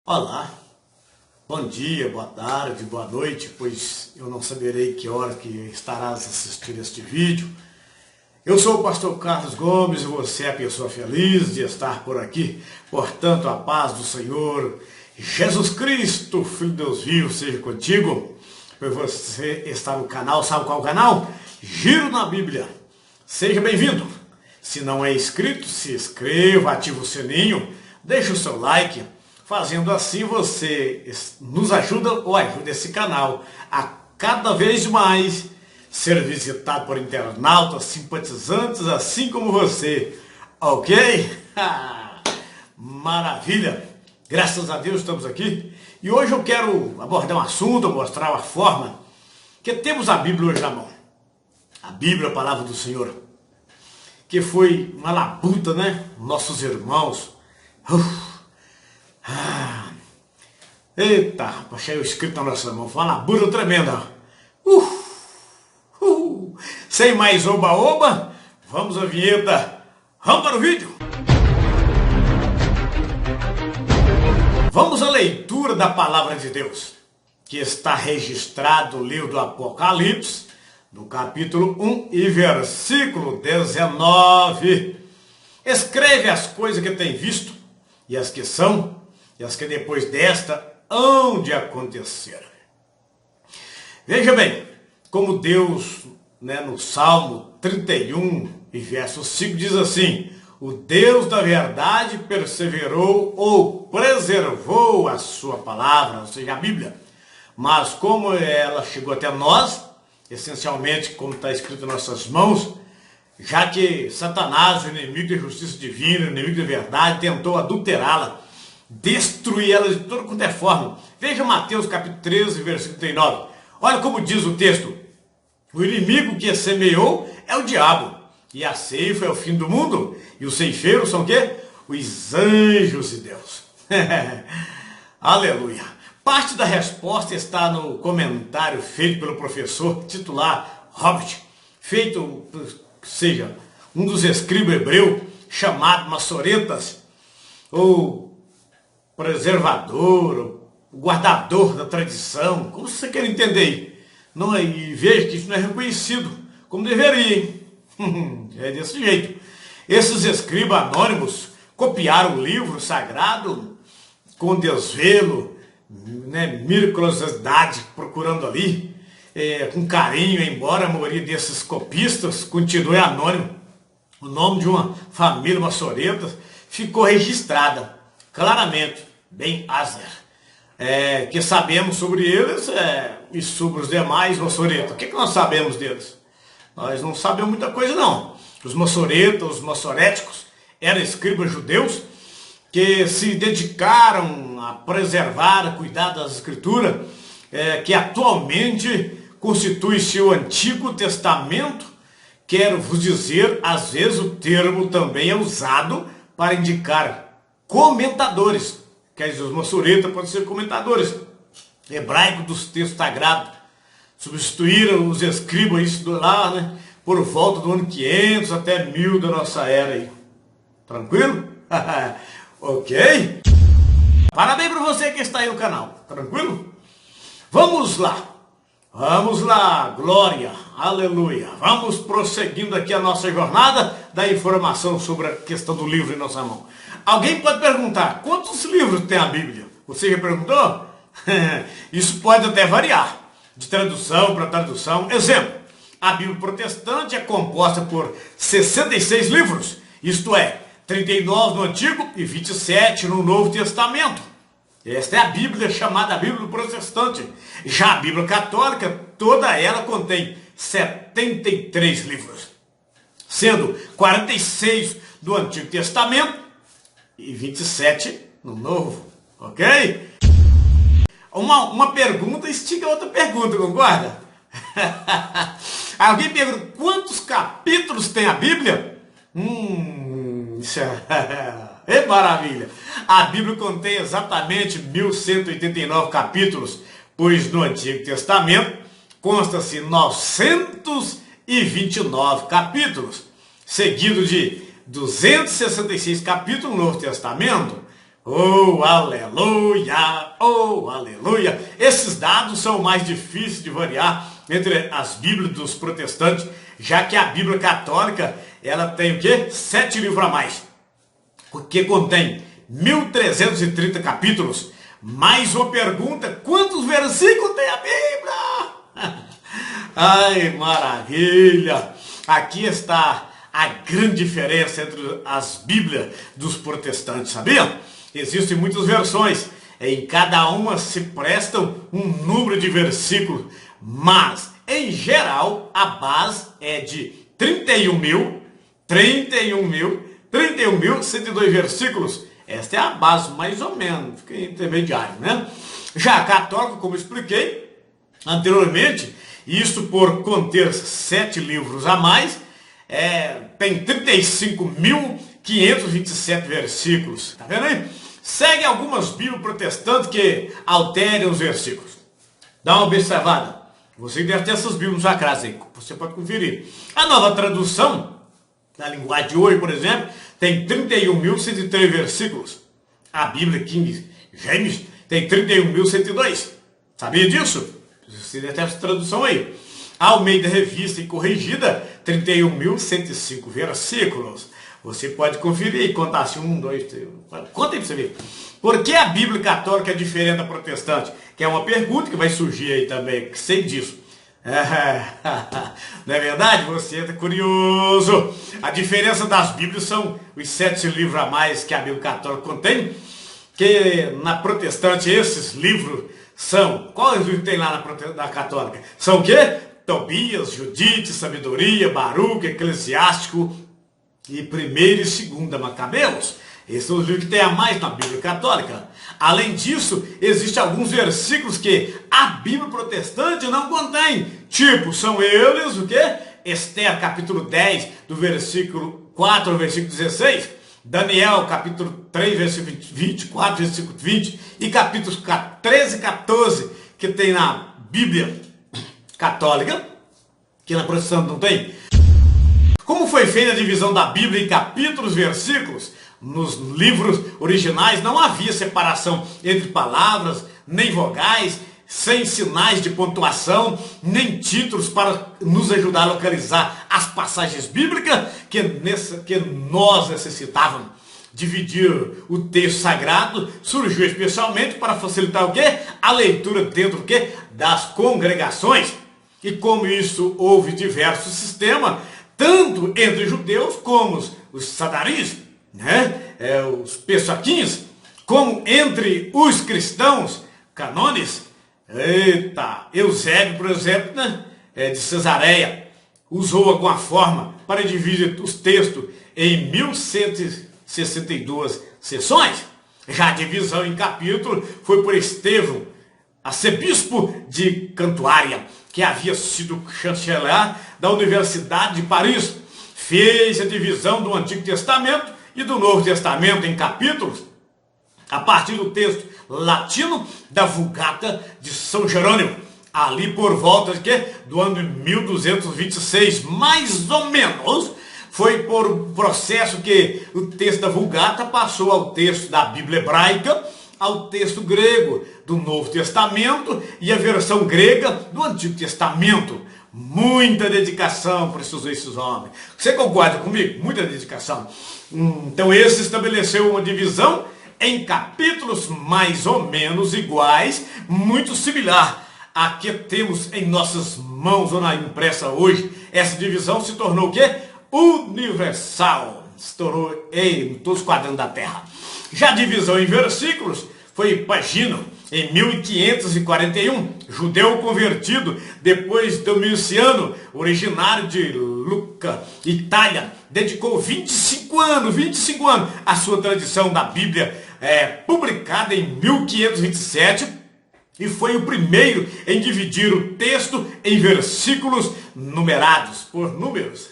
Olá, bom dia, boa tarde, boa noite, pois eu não saberei que hora que estarás assistindo este vídeo. Eu sou o pastor Carlos Gomes e você é a pessoa feliz de estar por aqui. Portanto, a paz do Senhor Jesus Cristo, Filho de Deus vivo, seja contigo. Pois você está no canal, sabe qual é o canal? Giro na Bíblia. Seja bem-vindo. Se não é inscrito, se inscreva, ative o sininho, deixe o seu like. Fazendo assim, você nos ajuda ou ajuda esse canal a cada vez mais ser visitado por internautas, simpatizantes, assim como você. Ok? Maravilha! Graças a Deus estamos aqui. E hoje eu quero abordar um assunto, mostrar uma forma que temos a Bíblia hoje na mão. A Bíblia, a palavra do Senhor, que foi uma labuta, né? Nossos irmãos. Eita, achei o escrito na nossa mão. Foi uma labuta tremenda. Sem mais oba-oba, vamos à vinheta. Vamos para o vídeo. Vamos à leitura da palavra de Deus, que está registrado no livro do Apocalipse, no capítulo 1 e versículo 19. Escreve as coisas que tem visto, e as que são, e as que depois desta hão de acontecer. Veja bem, como Deus, no Salmo 31 e verso 5 diz assim: o Deus da verdade perseverou ou preservou a sua palavra, ou seja, a Bíblia. Mas como ela chegou até nós, essencialmente como está escrito em nossas mãos, já que Satanás, o inimigo da justiça divina, o inimigo da verdade, tentou adulterá-la, destruir ela de toda quanto é forma. Veja Mateus capítulo 13, versículo 39. Olha como diz o texto: o inimigo que semeou é o diabo, e a ceifa é o fim do mundo, e os ceifeiros são o quê? Os anjos de Deus. Aleluia. Parte da resposta está no comentário feito pelo professor titular Robert, feito, seja, um dos escribas hebreus, chamado Massoretas, ou preservador, o guardador da tradição, como você quer entender. Não, e veja que isso não é reconhecido como deveria, hein? É desse jeito. Esses escribas anônimos copiaram o livro sagrado com desvelo, miraculosidade, procurando ali, com carinho, embora a maioria desses copistas continue anônimo. O nome de uma família maçoreta ficou registrada claramente, bem Azer. Que sabemos sobre eles e sobre os demais maçoretas. O que nós sabemos deles? Nós não sabemos muita coisa, não. Os maçoretas, os maçoréticos, eram escribas judeus que se dedicaram a preservar, a cuidar das escrituras, que atualmente constitui-se o Antigo Testamento. Quero vos dizer, às vezes o termo também é usado para indicar comentadores. Quer dizer, os maçoretas podem ser comentadores hebraicos dos textos sagrados. Substituíram os escribas lá, por volta do ano 500 até 1000 da nossa era aí. Tranquilo? Ok? Parabéns para você que está aí no canal. Tranquilo? Vamos lá. Vamos lá, glória, aleluia. Vamos prosseguindo aqui a nossa jornada da informação sobre a questão do livro em nossa mão. Alguém pode perguntar, quantos livros tem a Bíblia? Você já perguntou? Isso pode até variar, de tradução para tradução. Exemplo, a Bíblia protestante é composta por 66 livros, isto é, 39 no Antigo e 27 no Novo Testamento. Esta é a Bíblia chamada Bíblia protestante. Já a Bíblia católica, toda ela contém 73 livros, sendo 46 do Antigo Testamento e 27 no Novo. Ok? Uma pergunta instiga outra pergunta, concorda? Alguém pergunta, quantos capítulos tem a Bíblia? Isso é maravilha. A Bíblia contém exatamente 1189 capítulos, pois no Antigo Testamento consta-se 929 capítulos, seguido de 266 capítulos no Novo Testamento, Oh, aleluia! Oh, aleluia! Esses dados são mais difíceis de variar entre as Bíblias dos protestantes, já que a Bíblia católica, ela tem o quê? 7 livros a mais, que contém 1330 capítulos. Mais uma pergunta: quantos versículos tem a Bíblia? Ai, maravilha! Aqui está a grande diferença entre as Bíblias dos protestantes, sabia? Existem muitas versões, em cada uma se prestam um número de versículos, mas, em geral, a base é de 31.102 versículos. Esta é a base, mais ou menos, fica intermediário, né? Já a católica, como expliquei anteriormente, isto por conter 7 livros a mais, tem 35.527 versículos, tá vendo aí? Segue algumas Bíblias protestantes que alteram os versículos. Dá uma observada. Você deve ter essas Bíblias na sua casa aí, você pode conferir. A Nova Tradução, na linguagem de hoje, por exemplo, tem 31.103 versículos. A Bíblia King James tem 31.102. Sabia disso? Você deve ter essa tradução aí. A Almeida Revista e Corrigida, 31.105 versículos. Você pode conferir e contar assim, 1, 2, 3. Conta aí pra você ver. Por que a Bíblia católica é diferente da protestante? Que é uma pergunta que vai surgir aí também, que sei disso. Não é verdade? Você está curioso. A diferença das Bíblias são os 7 livros a mais que a Bíblia católica contém, que na protestante esses livros são... Quais livros tem lá na católica? São o quê? Tobias, Judite, Sabedoria, Baruque, Eclesiástico e 1º e 2º Macabeus. Esses são os livros que tem a mais na Bíblia católica. Além disso, existem alguns versículos que a Bíblia protestante não contém. Tipo, são eles o quê? Esther, capítulo 10, do versículo 4 ao versículo 16. Daniel, capítulo 3, versículo 24, versículo 20. E capítulos 13 e 14, que tem na Bíblia católica, que na protestante não tem. Como foi feita a divisão da Bíblia em capítulos e versículos? Nos livros originais não havia separação entre palavras, nem vogais, sem sinais de pontuação, nem títulos para nos ajudar a localizar as passagens bíblicas que nós necessitávamos. Dividir o texto sagrado surgiu especialmente para facilitar o quê? A leitura dentro do quê? Das congregações. E como isso, houve diversos sistemas, tanto entre judeus como os sadaris, né? Os pessoaquins, como entre os cristãos canones. Eita, Eusébio, por exemplo, né? De Cesareia, usou alguma forma para dividir os textos em 1162 seções. Já a divisão em capítulo foi por Estevão, arcebispo de Cantuária, que havia sido chanceler da Universidade de Paris. Fez a divisão do Antigo Testamento e do Novo Testamento em capítulos a partir do texto latino da Vulgata de São Jerônimo, ali por volta de quê? Do ano de 1226, mais ou menos. Foi por um processo que o texto da Vulgata passou ao texto da Bíblia hebraica, ao texto grego do Novo Testamento e a versão grega do Antigo Testamento. Muita dedicação precisou esses homens. Você concorda comigo? Muita dedicação. Então esse estabeleceu uma divisão em capítulos mais ou menos iguais, muito similar à que temos em nossas mãos ou na impressa hoje. Essa divisão se tornou o quê? Universal. Se tornou em todos os quadrantes da Terra. Já a divisão em versículos foi Pagino, em 1541, judeu convertido depois do Domiciano, originário de Lucca, Itália, dedicou 25 anos à sua tradição da Bíblia, publicada em 1527, e foi o primeiro em dividir o texto em versículos numerados, por números.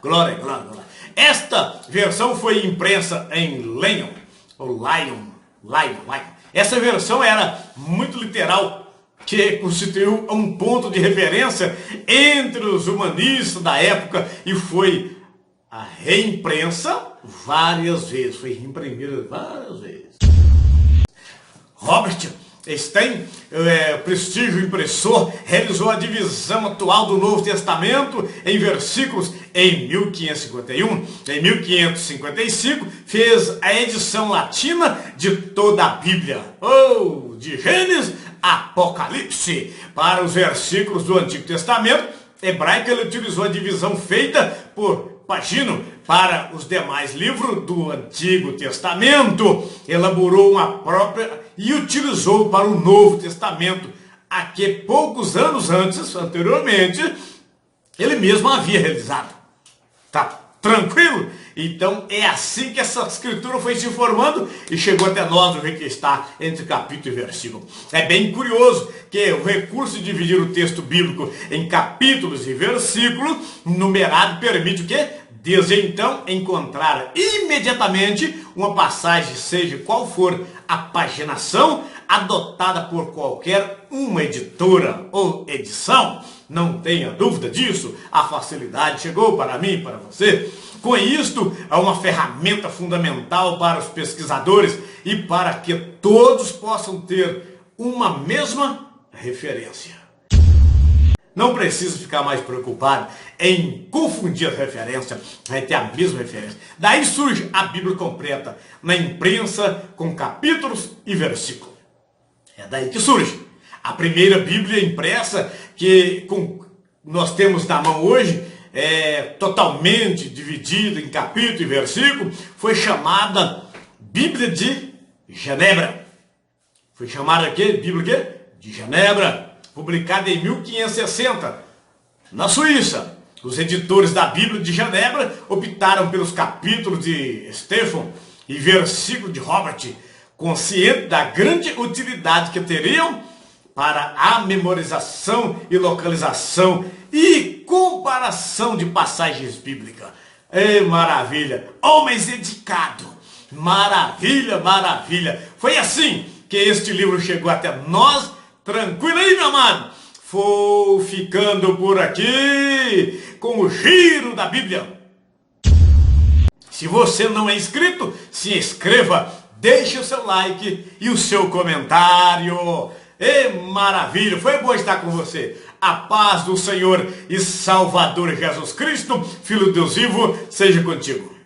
Glória, glória, glória. Esta versão foi impressa em Lion. Essa versão era muito literal, que constituiu um ponto de referência entre os humanistas da época e foi a reimprensa várias vezes, foi reimprimida várias vezes. Robert Stein, prestígio impressor, realizou a divisão atual do Novo Testamento em versículos em 1551. Em 1555, fez a edição latina de toda a Bíblia, de Gênesis a Apocalipse. Para os versículos do Antigo Testamento hebraico, ele utilizou a divisão feita por Pagino. Para os demais livros do Antigo Testamento, elaborou uma própria e utilizou para o Novo Testamento, a que poucos anos anteriormente, ele mesmo havia realizado. Tá tranquilo? Então é assim que essa escritura foi se formando e chegou até nós, do jeito que está entre capítulo e versículo. É bem curioso que o recurso de dividir o texto bíblico em capítulos e versículos numerado permite o quê? Desde então, encontrar imediatamente uma passagem, seja qual for a paginação adotada por qualquer uma editora ou edição. Não tenha dúvida disso, a facilidade chegou para mim e para você. Com isto, é uma ferramenta fundamental para os pesquisadores e para que todos possam ter uma mesma referência. Não precisa ficar mais preocupado em confundir as referências, vai ter a mesma referência. Daí surge a Bíblia completa, na imprensa com capítulos e versículos. É daí que surge. A primeira Bíblia impressa que nós temos na mão hoje, totalmente dividida em capítulo e versículo, foi chamada Bíblia de Genebra. Foi chamada aqui, Bíblia de Genebra. Publicada em 1560, na Suíça. Os editores da Bíblia de Genebra optaram pelos capítulos de Stephen e versículos de Robert, consciente da grande utilidade que teriam para a memorização e localização e comparação de passagens bíblicas. Maravilha! Homens dedicados! Maravilha, maravilha! Foi assim que este livro chegou até nós. Tranquilo aí, meu amado? Vou ficando por aqui com o giro da Bíblia. Se você não é inscrito, se inscreva, deixe o seu like e o seu comentário. Maravilha, foi bom estar com você. A paz do Senhor e Salvador Jesus Cristo, Filho de Deus vivo, seja contigo.